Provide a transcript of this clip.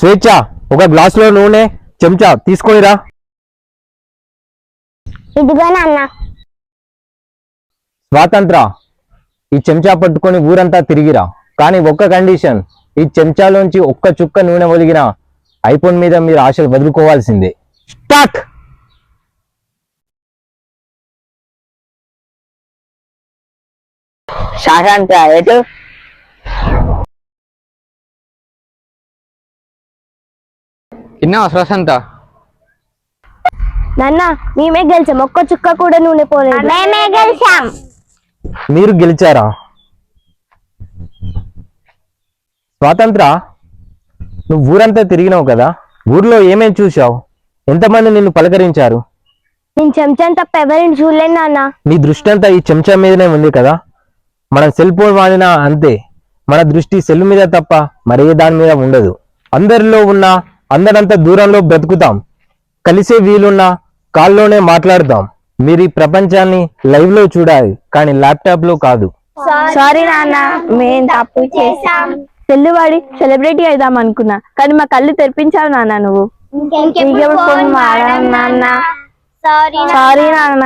స్వేచ్ఛ, ఒక గ్లాసులో నూనె, చెంచా తీసుకొనిరా. ఇదిగో నాన్న. స్వాతంత్ర, ఈ చెంచా పట్టుకొని ఊరంతా తిరిగిరా. కానీ ఒక్క కండిషన్, ఈ చెంచాలోంచి ఒక్క చుక్క నూనె ఒలిగిన ఐఫోన్ మీద మీరు ఆశలు వదులుకోవాల్సిందే. స్టార్ట్. శాంత ఎటు? విన్నావా శ్వాసంతా? నాన్న మేమే గెలిచాం, ఒక్క చుక్క కూడా నూనె పోలేదు. మేమే గెలిచాం. మీరు గెలిచారా? స్వాతంత్ర, నువ్వు ఊరంతా తిరిగినావు కదా, ఊర్లో ఏమేం చూసావు? ఎంతమంది నిన్ను పలకరించారు? నేను చెంచాను తప్ప ఎవరిని చూడలేను నాన్న. నీ దృష్టి అంతా ఈ చెంచా మీదనే ఉంది కదా. మనం సెల్ ఫోన్ వాడినా అంతే, మన దృష్టి సెల్ మీద తప్ప మరే దాని మీద ఉండదు. అందరిలో ఉన్నా అందరంతా దూరంలో బ్రతుకుతాం, కలిసే వీలున్నా కాల్లోనే మాట్లాడతాం. మీరు ఈ ప్రపంచాన్ని లైవ్ లో చూడాలి, కానీ ల్యాప్టాప్ లో కాదు. సారీ నాన్న, మేం తప్పు చేసాం. తెల్లువాడి సెలబ్రిటీ అయిదాం అనుకున్నా, కానీ మా కళ్ళు తెరిపించావు నాన్న నువ్వు. సారీ నాన్న.